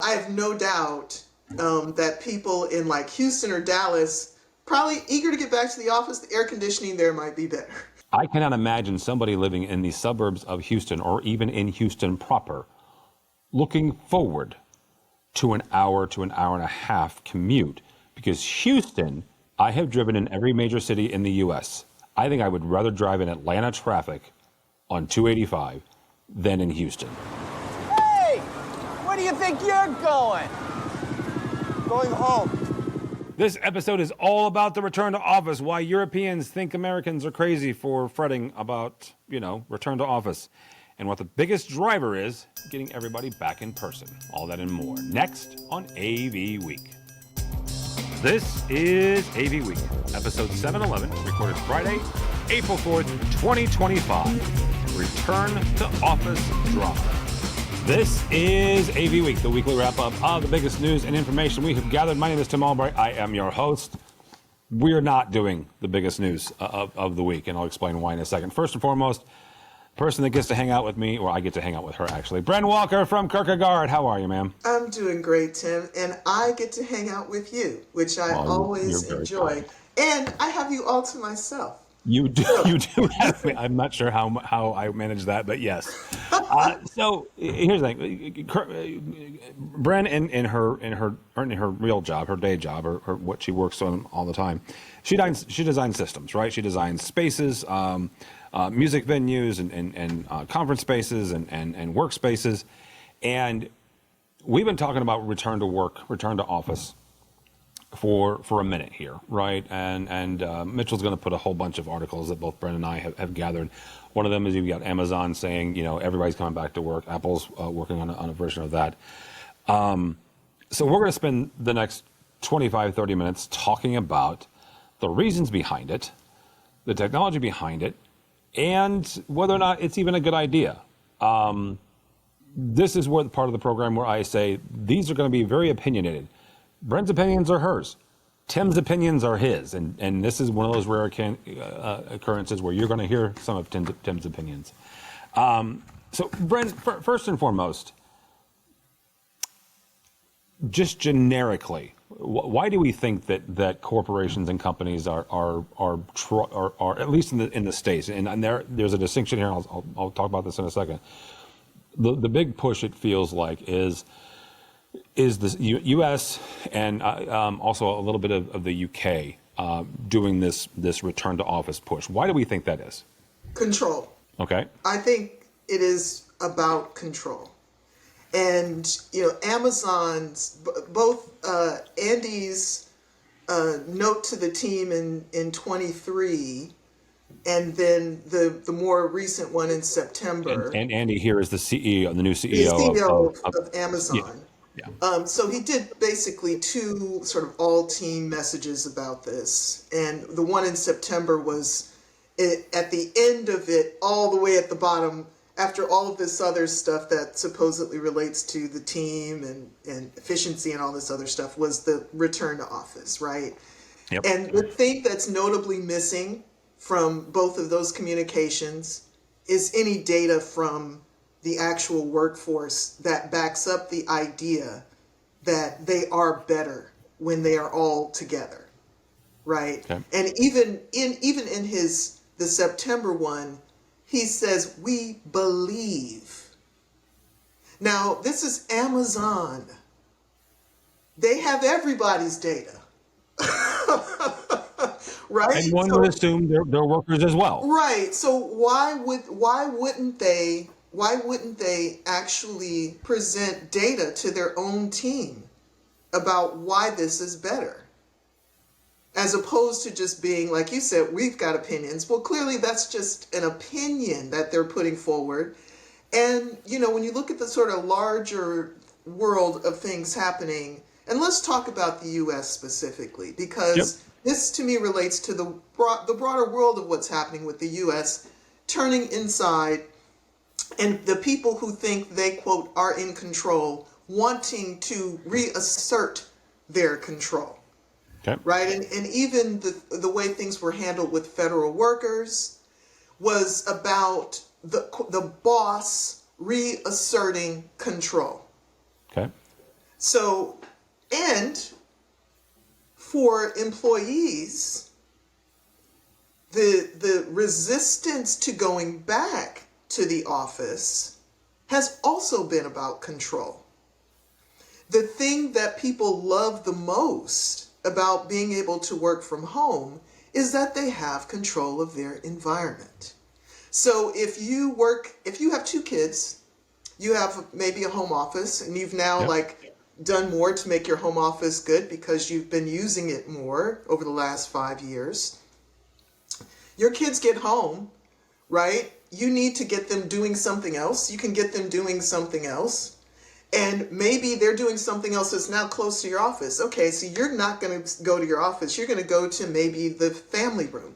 I have no doubt that people in like Houston or Dallas probably eager to get back to the office. The air conditioning there might be better. I cannot imagine somebody living in the suburbs of Houston or even in Houston proper looking forward to an hour to an hour and a half commute, because Houston, I have driven in every major city in the U.S. I think I would rather drive in Atlanta traffic on 285 than in Houston. Hey, where do you think you're going? Going home. This episode is all about the return to office, why Europeans think Americans are crazy for fretting about, return to office, and what the biggest driver is getting everybody back in person. All that and more next on AV Week. This is AV Week, episode 711, recorded Friday, April 4th, 2025. Return to office drama. This is AV Week, the weekly wrap-up of the biggest news and information we have gathered. My name is Tim Albright. I am your host. We are not doing the biggest news of the week, and I'll explain why in a second. First and foremost, person that gets to hang out with me, or I get to hang out with her, actually. Bren Walker from Kierkegaard. How are you, ma'am? I'm doing great, Tim, and I get to hang out with you, which I always enjoy. And I have you all to myself. You do have me. I'm not sure how I manage that, but yes. So here's the thing, Bren in her real job, her day job, or what she works on all the time, she designs systems, right? She designs spaces, music venues, and conference spaces and workspaces, and we've been talking about return to work, return to office for a minute here, right? And Mitchell's going to put a whole bunch of articles that both Brent and I have gathered. One of them is you've got Amazon saying, everybody's coming back to work. Apple's working on a version of that. So we're going to spend the next 25, 30 minutes talking about the reasons behind it, the technology behind it, and whether or not it's even a good idea. This is where the part of the program where I say these are going to be very opinionated. Brent's opinions are hers. Tim's opinions are his. And this is one of those rare occurrences where you're going to hear some of Tim's opinions. So, Brent, first and foremost, just generically, why do we think that corporations and companies are at least in the States, and there's a distinction here, I'll talk about this in a second. The big push, it feels like, is the U.S. and also a little bit of the U.K. Doing this return to office push. Why do we think that is? Control. Okay. I think it is about control. And, Amazon's, both Andy's note to the team in 23, and then the more recent one in September. And Andy here is the CEO, the new CEO, of Amazon. Yeah. So he did basically two sort of all-team messages about this. And the one in September was at the end of it, all the way at the bottom, after all of this other stuff that supposedly relates to the team and efficiency and all this other stuff, was the return to office, right? Yep. And the thing that's notably missing from both of those communications is any data from the actual workforce that backs up the idea that they are better when they are all together, right? Okay. And even in the September one, he says, we believe. Now, this is Amazon. They have everybody's data. Right? And one would assume they're workers as well. Right. So why wouldn't they actually present data to their own team about why this is better? As opposed to just being, like you said, we've got opinions. Well, clearly that's just an opinion that they're putting forward. And, when you look at the sort of larger world of things happening, and let's talk about the U.S. specifically, because this to me relates to the broader world of what's happening with the U.S. turning inside, and the people who think they, quote, are in control, wanting to reassert their control. Okay. Right? And even the way things were handled with federal workers was about the boss reasserting control. Okay. So, and for employees, the resistance to going back to the office has also been about control. The thing that people love the most about being able to work from home is that they have control of their environment. So if you have two kids, you have maybe a home office, and you've now Yep. like done more to make your home office good because you've been using it more over the last 5 years. Your kids get home, right? You need to get them doing something else. You can get them doing something else. And maybe they're doing something else that's now close to your office. Okay, so you're not going to go to your office. You're going to go to maybe the family room,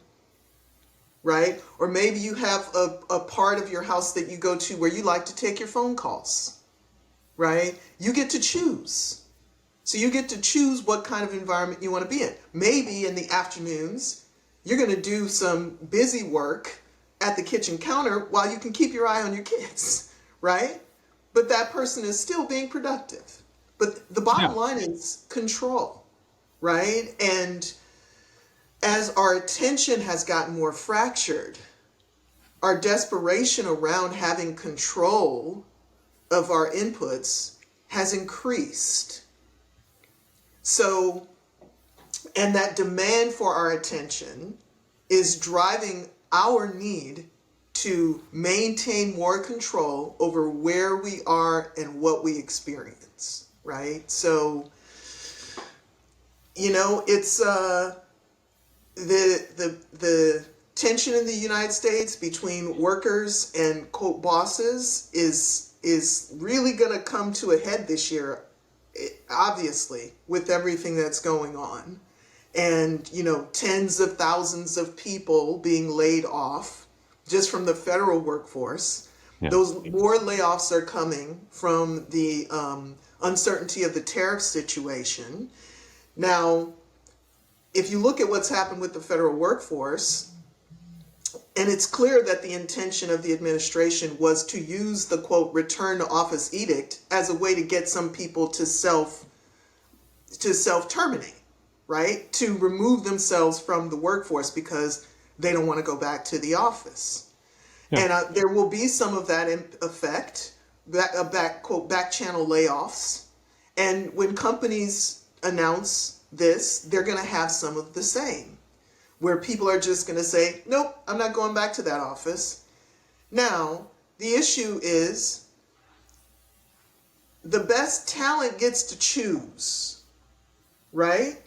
right? Or maybe you have a part of your house that you go to where you like to take your phone calls, right? You get to choose. So you get to choose what kind of environment you want to be in. Maybe in the afternoons, you're going to do some busy work at the kitchen counter while you can keep your eye on your kids, right? But that person is still being productive. But the bottom Yeah. line is control, right? And as our attention has gotten more fractured, our desperation around having control of our inputs has increased. So, and that demand for our attention is driving our need to maintain more control over where we are and what we experience, right? So, it's the tension in the United States between workers and quote bosses is really going to come to a head this year, obviously, with everything that's going on. And, tens of thousands of people being laid off just from the federal workforce. Yeah. Those more layoffs are coming from the uncertainty of the tariff situation. Now, if you look at what's happened with the federal workforce, and it's clear that the intention of the administration was to use the quote return to office edict as a way to get some people to self-terminate, right? To remove themselves from the workforce because they don't want to go back to the office. Yeah. And there will be some of that effect, back channel layoffs. And when companies announce this, they're going to have some of the same, where people are just going to say, nope, I'm not going back to that office. Now, the issue is the best talent gets to choose, right?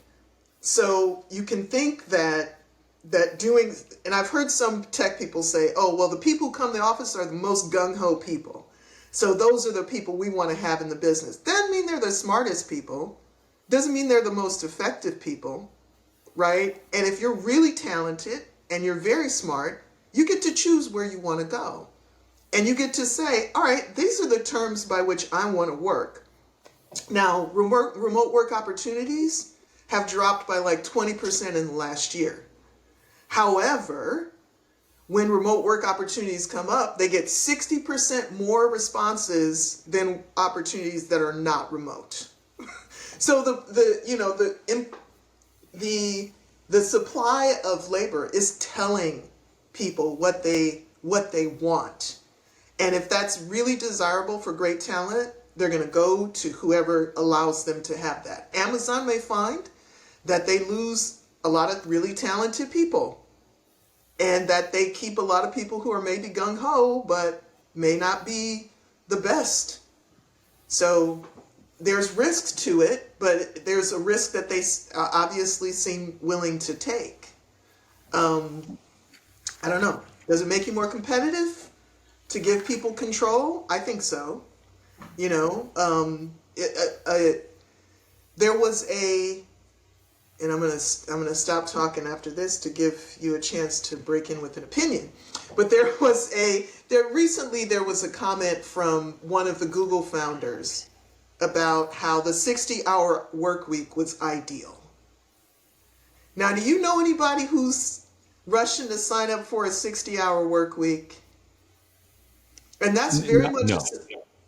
So you can think that doing, and I've heard some tech people say, oh, well, the people who come to the office are the most gung-ho people. So those are the people we want to have in the business. Doesn't mean they're the smartest people. Doesn't mean they're the most effective people, right? And if you're really talented and you're very smart, you get to choose where you want to go. And you get to say, all right, these are the terms by which I want to work. Now, remote work opportunities have dropped by like 20% in the last year. However, when remote work opportunities come up, they get 60% more responses than opportunities that are not remote. So the supply of labor is telling people what they want. And if that's really desirable for great talent, they're going to go to whoever allows them to have that. Amazon may find that they lose a lot of really talented people, and that they keep a lot of people who are maybe gung-ho, but may not be the best. So there's risks to it, but there's a risk that they obviously seem willing to take. I don't know. Does it make you more competitive to give people control? I think so. There was and I'm gonna stop talking after this to give you a chance to break in with an opinion. But there was a comment from one of the Google founders about how the 60-hour work week was ideal. Now, do you know anybody who's rushing to sign up for a 60-hour work week? And that's very much No.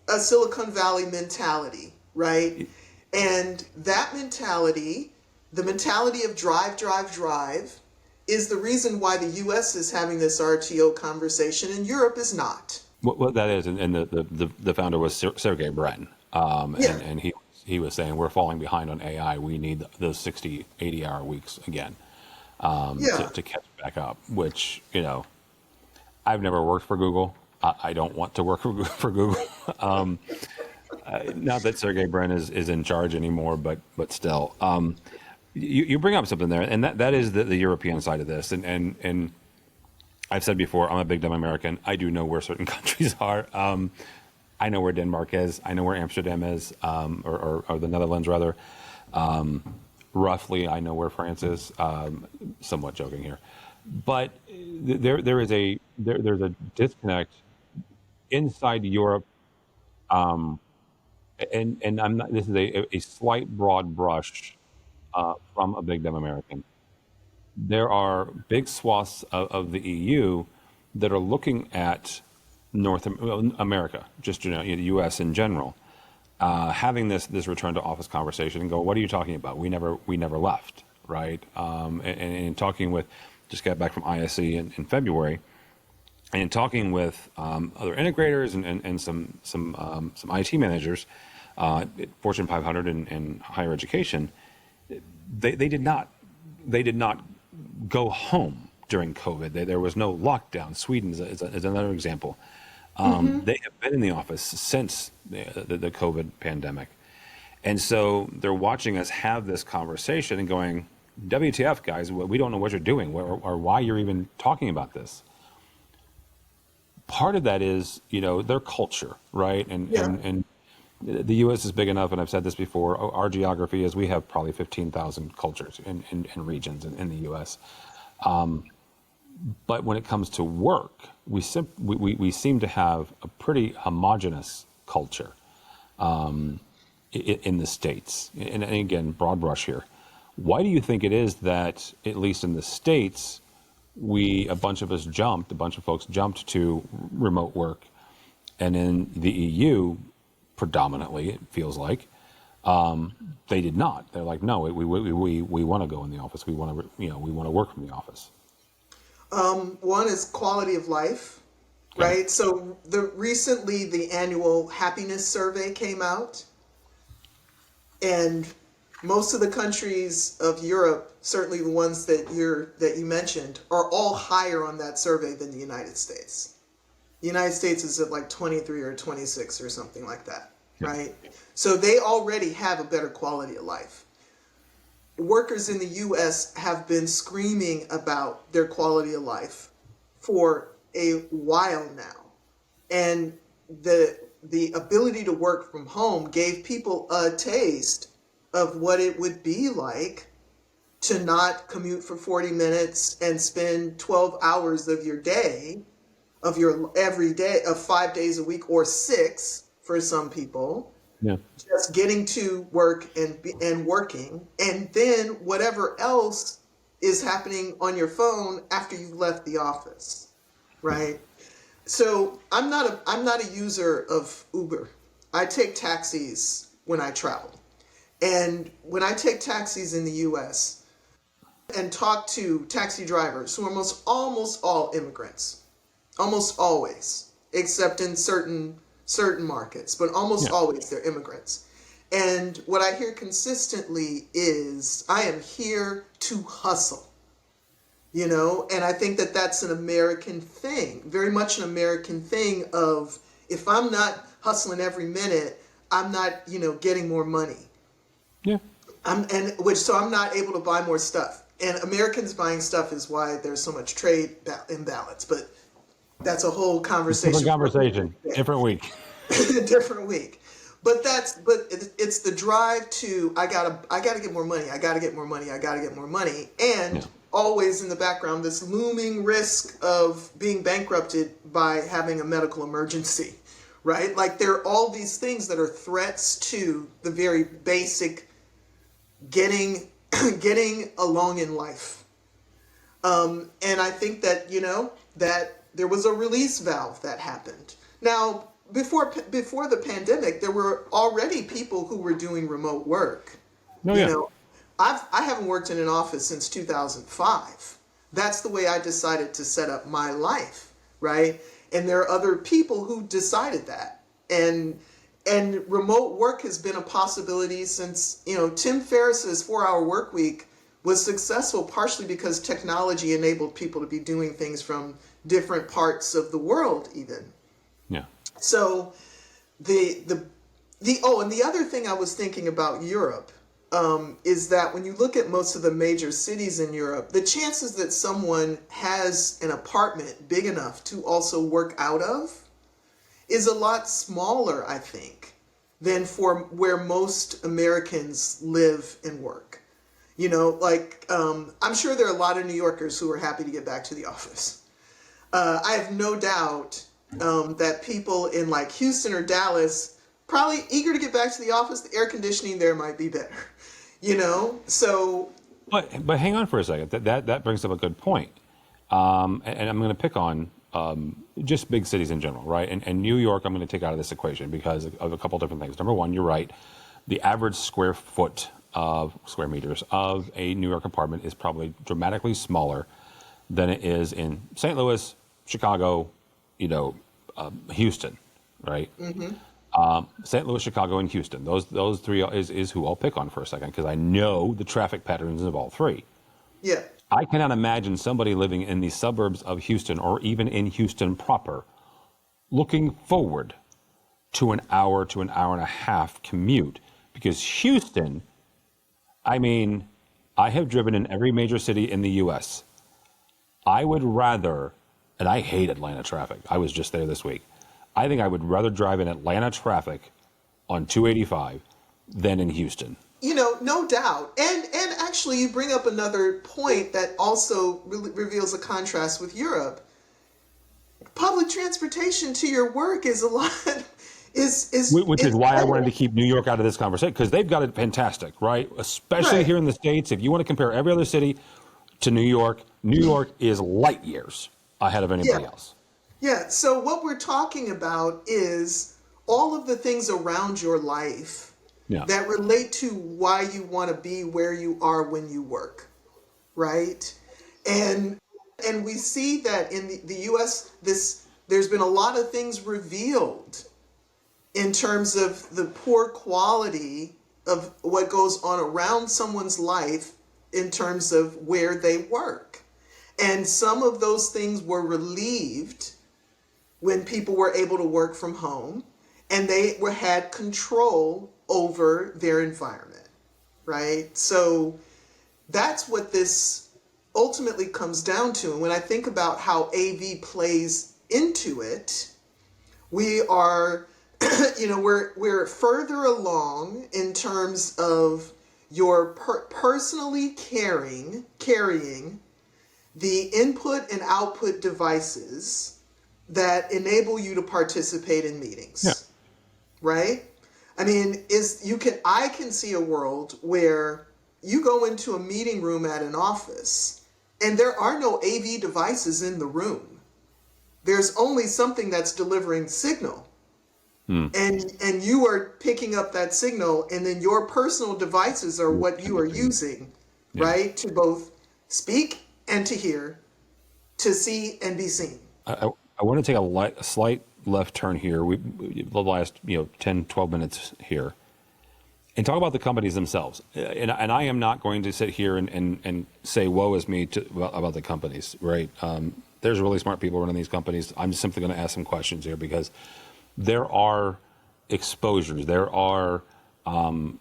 a Silicon Valley mentality, right? And that mentality, the mentality of drive, drive, drive, is the reason why the US is having this RTO conversation and Europe is not. What that is, and the founder was Sergey Brin, Yeah. and he was saying we're falling behind on AI. We need those 60, 80-hour weeks again Yeah. to catch back up. Which I've never worked for Google. I don't want to work for Google. Not that Sergey Brin is in charge anymore, but still. You bring up something there, and that is the European side of this, and I've said before, I'm a big dumb American. I do know where certain countries are. I know where Denmark is. I know where Amsterdam is, or the Netherlands rather. Roughly, I know where France is. Somewhat joking here, but there's a disconnect inside Europe, and I'm not. This is a slight broad brush from a big dumb American. There are big swaths of the EU that are looking at America, just the U.S. in general, having this return to office conversation and go, what are you talking about? We never left, right? And talking with, just got back from ISE in February, and in talking with other integrators and some IT managers, Fortune 500 and higher education, they did not go home during COVID. There was no lockdown. Sweden is another example. They have been in the office since the COVID pandemic. And so they're watching us have this conversation and going, WTF, guys, we don't know what you're doing or why you're even talking about this. Part of that is, their culture, right? And the U.S. is big enough, and I've said this before, our geography is we have probably 15,000 cultures and regions in the U.S. But when it comes to work, we seem to have a pretty homogenous culture in the States. And again, broad brush here. Why do you think it is that, at least in the States, a bunch of folks jumped to remote work, and in the EU, predominantly, it feels like, they did not. They're like, no, we want to go in the office. We want to work from the office. One is quality of life, right? So recently the annual happiness survey came out, and most of the countries of Europe, certainly the ones that you mentioned, are all higher on that survey than the United States. The United States is at like 23 or 26 or something like that, right? So they already have a better quality of life. Workers in the U.S. have been screaming about their quality of life for a while now. And the ability to work from home gave people a taste of what it would be like to not commute for 40 minutes and spend 12 hours of your day, of your every day, of 5 days a week or 6 for some people. Yeah. Just getting to work and working, and then whatever else is happening on your phone after you left the office, right? So I'm not a user of Uber. I take taxis when I travel, and when I take taxis in the U.S. and talk to taxi drivers who are almost all immigrants, almost always, except in certain markets, but almost always they're immigrants. And what I hear consistently is, I am here to hustle, and I think that that's an American thing, very much an American thing of, if I'm not hustling every minute, I'm not, getting more money. Yeah. So I'm not able to buy more stuff. And Americans buying stuff is why there's so much trade imbalance, but that's a whole conversation. Different week. Different week. But it's the drive to, I gotta get more money. I gotta get more money. And always in the background, this looming risk of being bankrupted by having a medical emergency, right? Like, there are all these things that are threats to the very basic getting along in life. And I think that, that there was a release valve that happened. Now, before the pandemic, there were already people who were doing remote work. No, You yeah. know, I haven't worked in an office since 2005. That's the way I decided to set up my life, right? And there are other people who decided that. And remote work has been a possibility since, Tim Ferriss's 4-Hour Work Week was successful partially because technology enabled people to be doing things from different parts of the world even. Yeah. So and the other thing I was thinking about Europe is that when you look at most of the major cities in Europe, the chances that someone has an apartment big enough to also work out of is a lot smaller, I think, than for where most Americans live and work. I'm sure there are a lot of New Yorkers who are happy to get back to the office. I have no doubt that people in like Houston or Dallas probably eager to get back to the office. The air conditioning there might be better, So, But hang on for a second. That brings up a good point. And I'm going to pick on just big cities in general, right? And New York, I'm going to take out of this equation because of a couple different things. Number one, you're right. The average square meters of a New York apartment is probably dramatically smaller than it is in St. Louis, Chicago, Houston, right? St. Louis, Chicago, and Houston. Those three is who I'll pick on for a second because I know the traffic patterns of all three. Yeah. I cannot imagine somebody living in the suburbs of Houston or even in Houston proper looking forward to an hour and a half commute because Houston, I have driven in every major city in the U.S. I would rather, and I hate Atlanta traffic. I was just there this week. I think I would rather drive in Atlanta traffic on 285 than in Houston. No doubt. And actually you bring up another point that also reveals a contrast with Europe. Public transportation to your work is a lot Which is why I wanted to keep New York out of this conversation because they've got it fantastic, right? Especially Right. here in the States. If you want to compare every other city to New York is light years ahead of anybody else. Yeah, so what we're talking about is all of the things around your life that relate to why you want to be where you are when you work, right? And we see that in the US, there's been a lot of things revealed in terms of the poor quality of what goes on around someone's life in terms of where they work. And some of those things were relieved when people were able to work from home and they had control over their environment, right? So that's what this ultimately comes down to. And when I think about how AV plays into it, we are, we're further along in terms of your personally carrying the input and output devices that enable you to participate in meetings, right? I can see a world where you go into a meeting room at an office and there are no AV devices in the room. There's only something that's delivering signal. And you are picking up that signal and then your personal devices are what you are using, right? To both speak and to hear, to see and be seen. I want to take a slight left turn here. The last 10, 12 minutes here, and talk about the companies themselves. And I am not going to sit here and say woe is me about the companies. Right? There's really smart people running these companies. I'm simply going to ask some questions here because there are exposures, there are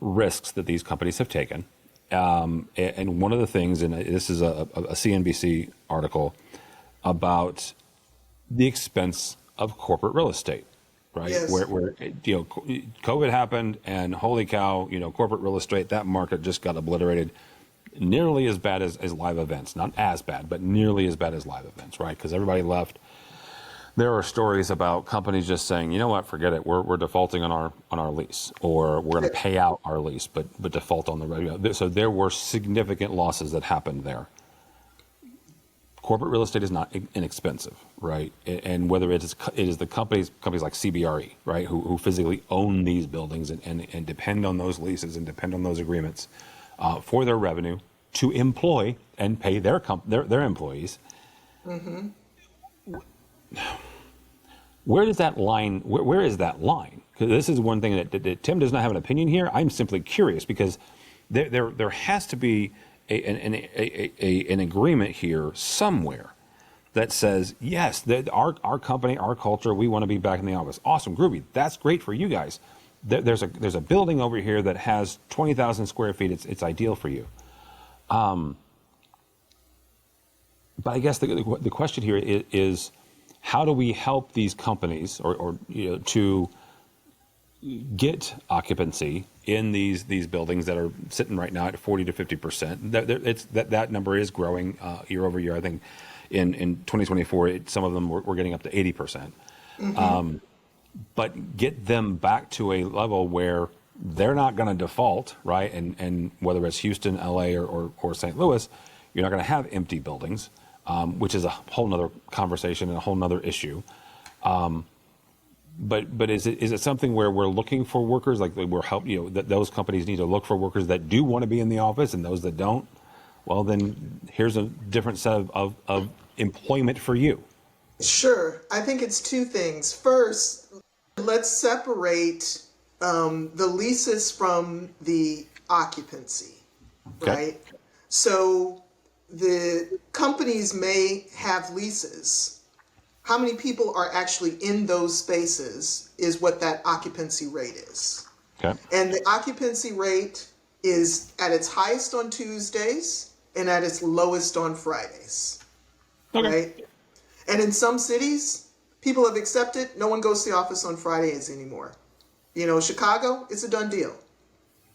risks that these companies have taken. And one of the things, and this is a CNBC article about the expense of corporate real estate, right? Yes. Where COVID happened, and holy cow, corporate real estate, that market just got obliterated. Nearly as bad as live events, not as bad, but nearly as bad as live events, right? Because everybody left. There are stories about companies just saying, you know what, forget it. We're defaulting on our lease, or we're going to pay out our lease, but default on the revenue. So there were significant losses that happened there. corporate real estate is not inexpensive, right? And whether it is the companies like CBRE, right, who physically own these buildings and depend on those leases and depend on those agreements for their revenue to employ and pay their employees. Mm-hmm. Where does that line? Where is that line? Because this is one thing that Tim does not have an opinion here. I'm simply curious because there has to be an agreement here somewhere that says, yes, our company, our culture, we want to be back in the office. Awesome, groovy. That's great for you guys. There's a building over here that has 20,000 square feet. It's ideal for you. But I guess the question here is how do we help these companies or to get occupancy in these buildings that are sitting right now at 40 to 50%. That number is growing year over year. I think in 2024, some of them we're getting up to 80%. Mm-hmm. But get them back to a level where they're not going to default, right? And whether it's Houston, LA, or St. Louis, you're not going to have empty buildings, which is a whole nother conversation and a whole nother issue. But is it something where we're looking for workers, like we're that those companies need to look for workers that do want to be in the office and those that don't? Well, then here's a different set of employment for you. Sure. I think it's two things. First, let's separate the leases from the occupancy, Okay. right? So the companies may have leases. How many people are actually in those spaces is what that occupancy rate is. Okay. And the occupancy rate is at its highest on Tuesdays and at its lowest on Fridays. Okay. Right? And in some cities, people have accepted no one goes to the office on Fridays anymore. Chicago, it's a done deal.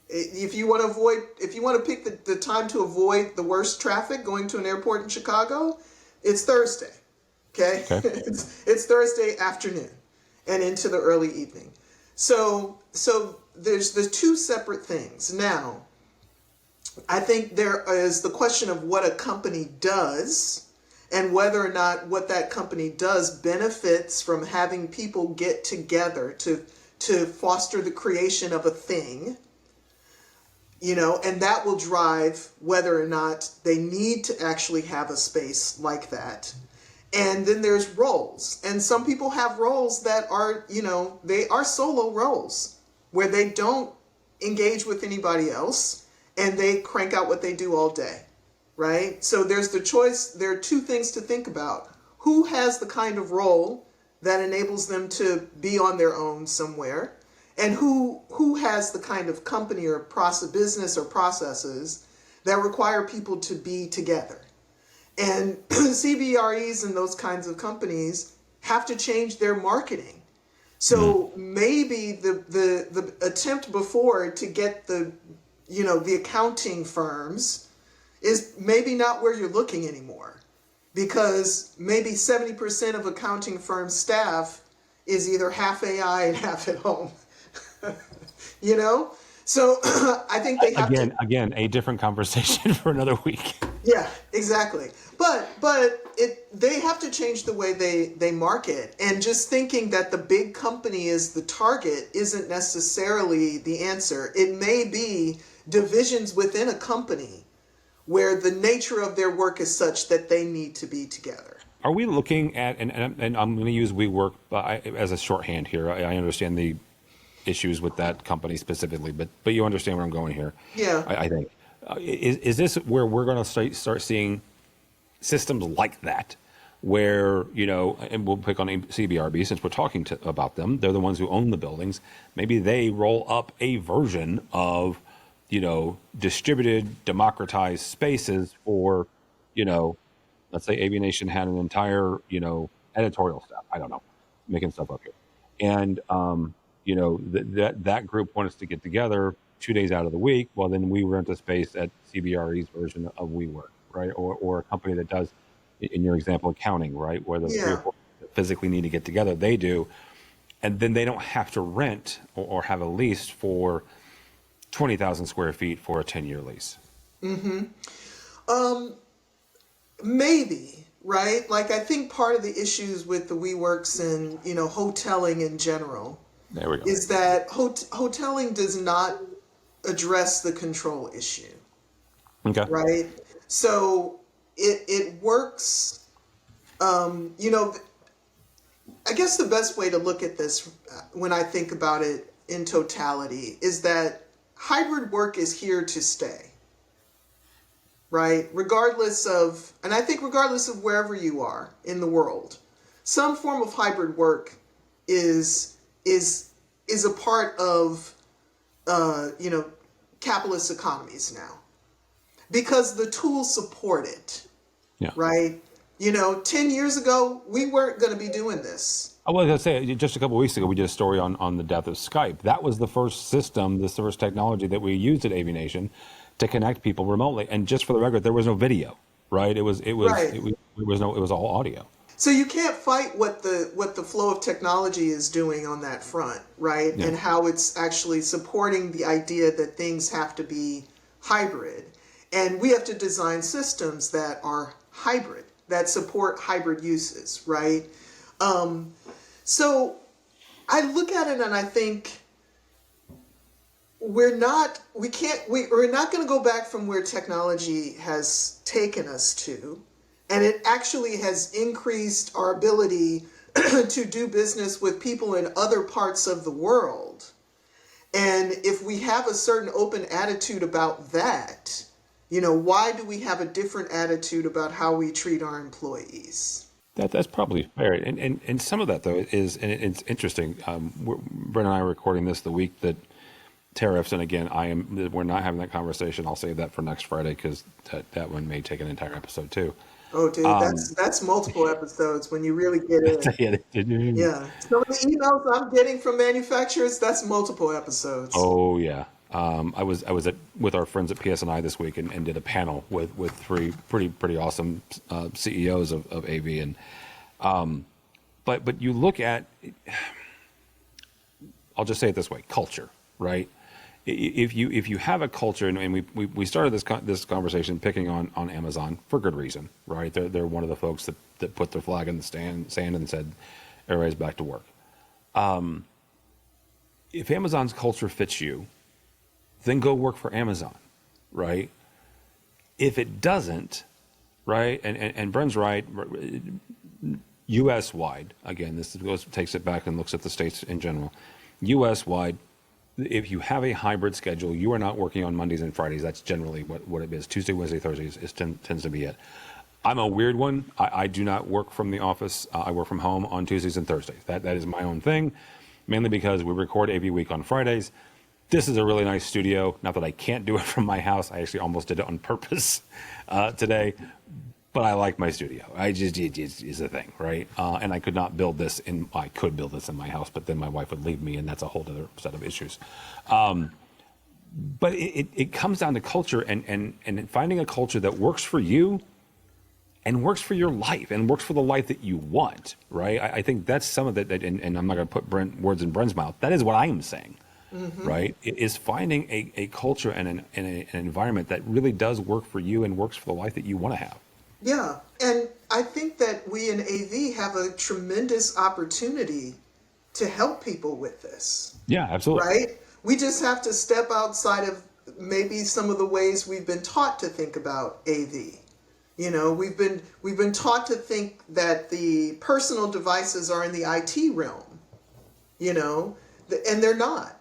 If you want to pick the time to avoid the worst traffic going to an airport in Chicago, it's Thursday. Okay? It's Thursday afternoon and into the early evening. So there's the two separate things. Now, I think there is the question of what a company does and whether or not what that company does benefits from having people get together to foster the creation of a thing, and that will drive whether or not they need to actually have a space like that. And then there's roles. And some people have roles that are, they are solo roles where they don't engage with anybody else and they crank out what they do all day, right? So there's the choice. There are two things to think about. Who has the kind of role that enables them to be on their own somewhere? And who has the kind of company or business or processes that require people to be together? And CBREs and those kinds of companies have to change their marketing. So maybe the attempt before to get the accounting firms is maybe not where you're looking anymore, because maybe 70% of accounting firm staff is either half AI and half at home. So I think they have again a different conversation for another week. Yeah, exactly. But they have to change the way they market, and just thinking that the big company is the target isn't necessarily the answer. It may be divisions within a company where the nature of their work is such that they need to be together. Are we looking at, and I'm going to use WeWork as a shorthand here. I understand the issues with that company specifically, but you understand where I'm going here. Yeah. I think. Is this where we're going to start seeing systems like that, where, and we'll pick on CBRB since we're talking about them. They're the ones who own the buildings. Maybe they roll up a version of, distributed, democratized spaces for, let's say AVNation had an entire, editorial staff. I don't know, making stuff up here. And, that group wants to get together 2 days out of the week. Well, then we rent a space at CBRE's version of WeWork, right? Or a company that does, in your example, accounting, right? Where the 3 or 4 physically need to get together, they do. And then they don't have to rent or have a lease for 20,000 square feet for a 10-year lease. Maybe. right? Like I think part of the issues with the WeWorks and hoteling in general There we go. is that hoteling does not address the control issue, Okay. right? So it works. You know, I guess the best way to look at this when I think about it in totality is that hybrid work is here to stay, right? And I think regardless of wherever you are in the world, some form of hybrid work is a part of capitalist economies now because the tools support it, Yeah. right? 10 years ago, we weren't going to be doing this. I was going to say, just a couple of weeks ago, we did a story on the death of Skype. That was the first system, the first technology that we used at AVNation to connect people remotely. And just for the record, there was no video, right? It was all audio. So you can't fight what the flow of technology is doing on that front, right? Yeah. And how it's actually supporting the idea that things have to be hybrid. And we have to design systems that are hybrid, that support hybrid uses, right? So I look at it and I think we're not going to go back from where technology has taken us to. And it actually has increased our ability to do business with people in other parts of the world. And if we have a certain open attitude about that, why do we have a different attitude about how we treat our employees? That's probably fair. And some of that, though, is, and it's interesting. Brent and I are recording this the week that tariffs, and again, we're not having that conversation. I'll save that for next Friday because that one may take an entire episode too. Oh, dude, that's multiple episodes when you really get in. Yeah. Some of the emails I'm getting from manufacturers, that's multiple episodes. Oh yeah. I was with our friends at PSNI this week and did a panel with three pretty awesome CEOs of AV, and but you look at, I'll just say it this way, culture, right? If you have a culture, and we started this conversation picking on Amazon for good reason, right? They're one of the folks that put their flag in the sand and said, everybody's back to work. If Amazon's culture fits you, then go work for Amazon, right? If it doesn't, right, and Bren's right, U.S. wide, again, takes it back and looks at the states in general, U.S. wide. If you have a hybrid schedule, you are not working on Mondays and Fridays. That's generally what it is. Tuesday, Wednesday, Thursdays tends to be it. I'm a weird one. I do not work from the office. I work from home on Tuesdays and Thursdays. That is my own thing, mainly because we record AVWeek on Fridays. This is a really nice studio. Not that I can't do it from my house. I actually almost did it on purpose today. But I like my studio. It's a thing, right? And I could build this in my house, but then my wife would leave me, and that's a whole other set of issues. But it comes down to culture and finding a culture that works for you and works for your life and works for the life that you want, right? I think that's some of that, and I'm not going to put words in Brent's mouth. That is what I am saying, right? It is finding a culture and an environment that really does work for you and works for the life that you want to have. Yeah, and I think that we in AV have a tremendous opportunity to help people with this. Yeah, absolutely. Right? We just have to step outside of maybe some of the ways we've been taught to think about AV. We've been taught to think that the personal devices are in the IT realm, and they're not.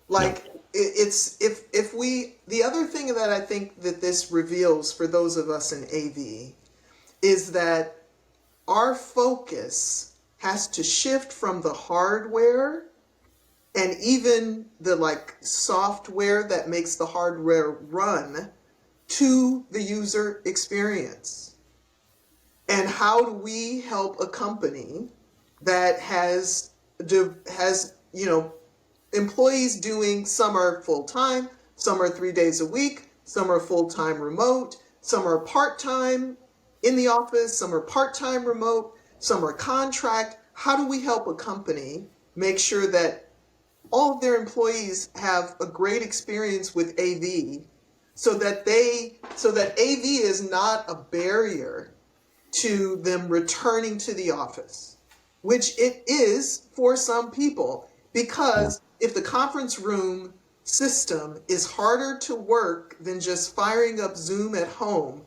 Like, it's the other thing that I think that this reveals for those of us in AV is that our focus has to shift from the hardware and even the software that makes the hardware run to the user experience. And how do we help a company that has employees doing, some are full-time, some are 3 days a week, some are full-time remote, some are part-time in the office, some are part-time remote, some are contract. How do we help a company make sure that all of their employees have a great experience with AV so that AV is not a barrier to them returning to the office, which it is for some people, because if the conference room system is harder to work than just firing up Zoom at home,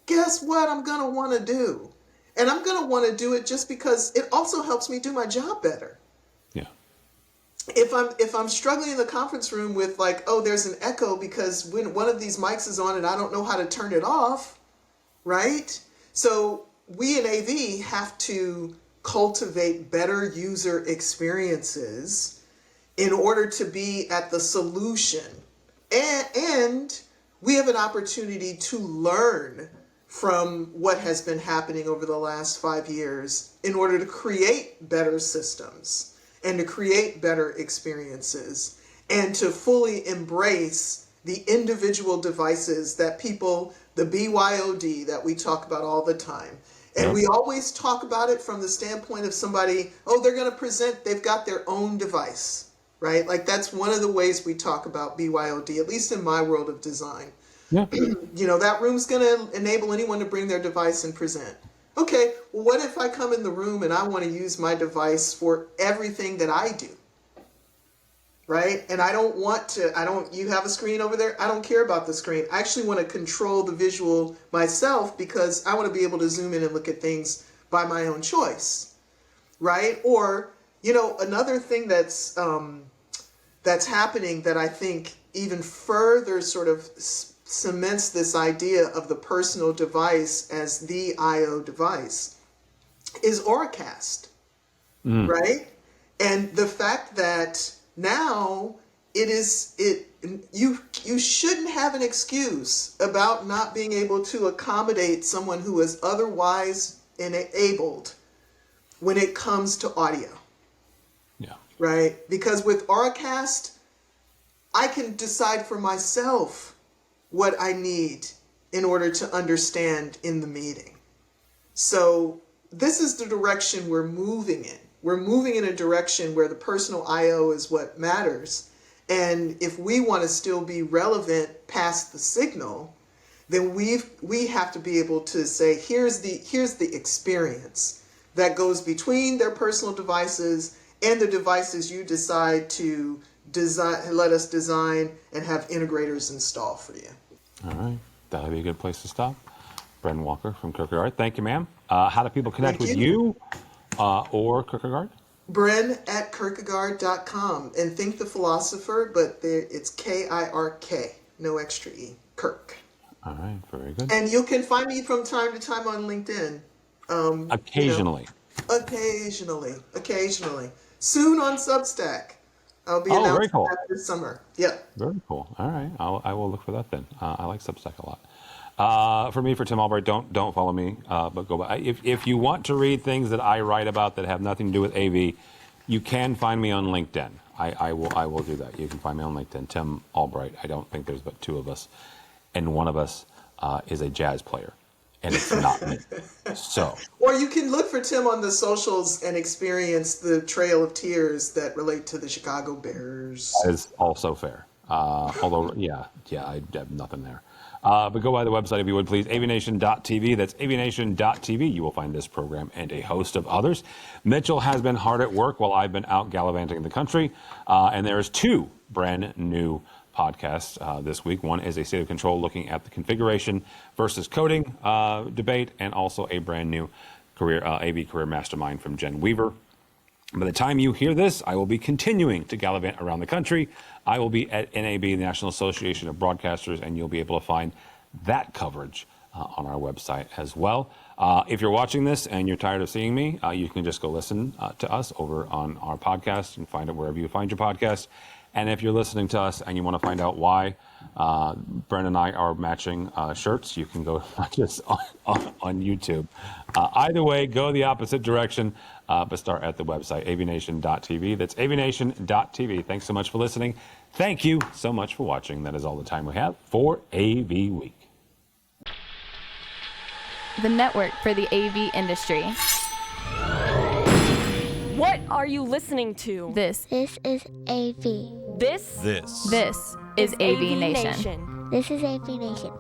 guess what I'm going to want to do? And I'm going to want to do it just because it also helps me do my job better. Yeah. If I'm struggling in the conference room with like, oh, there's an echo because when one of these mics is on and I don't know how to turn it off, right? So we in AV have to cultivate better user experiences in order to be at the solution. And we have an opportunity to learn from what has been happening over the last 5 years in order to create better systems and to create better experiences and to fully embrace the individual devices that people, the BYOD that we talk about all the time. And we always talk about it from the standpoint of somebody, oh, they're going to present, they've got their own device, right? Like that's one of the ways we talk about BYOD, at least in my world of design. Yeah. You know, that room's going to enable anyone to bring their device and present. Okay, well, what if I come in the room and I want to use my device for everything that I do? Right? And I don't want to, you have a screen over there? I don't care about the screen. I actually want to control the visual myself because I want to be able to zoom in and look at things by my own choice. Right? Or, you know, another thing that's happening that I think even further sort of cements this idea of the personal device as the I/O device is Auracast, right? And the fact that now you shouldn't have an excuse about not being able to accommodate someone who is otherwise enabled when it comes to audio. Yeah. Right? Because with Auracast, I can decide for myself what I need in order to understand in the meeting. So this is the direction we're moving in. We're moving in a direction where the personal I/O is what matters. And if we want to still be relevant past the signal, then we have to be able to say, here's the experience that goes between their personal devices and the devices you decide to let us design and have integrators install for you. All right. That'll be a good place to stop. Bren Walker from Kierkegaard. Thank you, ma'am. How do people connect with you or Kierkegaard? Bren at Kierkegaard.com. And think the philosopher, but it's Kirk, no extra E. Kirk. All right. Very good. And you can find me from time to time on LinkedIn. Occasionally. Occasionally. Soon on Substack. I'll be announcing that this summer. Yeah. Very cool. All right. I will look for that then. I like Substack a lot. For Tim Albright, don't follow me, but go by. If you want to read things that I write about that have nothing to do with AV, you can find me on LinkedIn. I will do that. You can find me on LinkedIn, Tim Albright. I don't think there's but two of us, and one of us is a jazz player, and it's not me. So. Or you can look for Tim on the socials and experience the Trail of Tears that relate to the Chicago Bears. That is also fair. Although, I have nothing there. But go by the website if you would, please, AVNation.tv. That's AVNation.tv. You will find this program and a host of others. Mitchell has been hard at work while I've been out gallivanting the country. And there's two brand new podcasts this week. One is a State of Control looking at the configuration versus coding debate, and also a brand new AV career mastermind from Jen Weaver. By the time you hear this, I will be continuing to gallivant around the country. I will be at NAB, the National Association of Broadcasters, and you'll be able to find that coverage on our website as well. If you're watching this and you're tired of seeing me, you can just go listen to us over on our podcast and find it wherever you find your podcast. And if you're listening to us and you want to find out why Bren and I are matching shirts, you can go watch us on YouTube. Either way, go the opposite direction, but start at the website, avnation.tv. That's avnation.tv. Thanks so much for listening. Thank you so much for watching. That is all the time we have for AV Week. The network for the AV industry. What are you listening to? This is AV. This is AV Nation. This is AV Nation.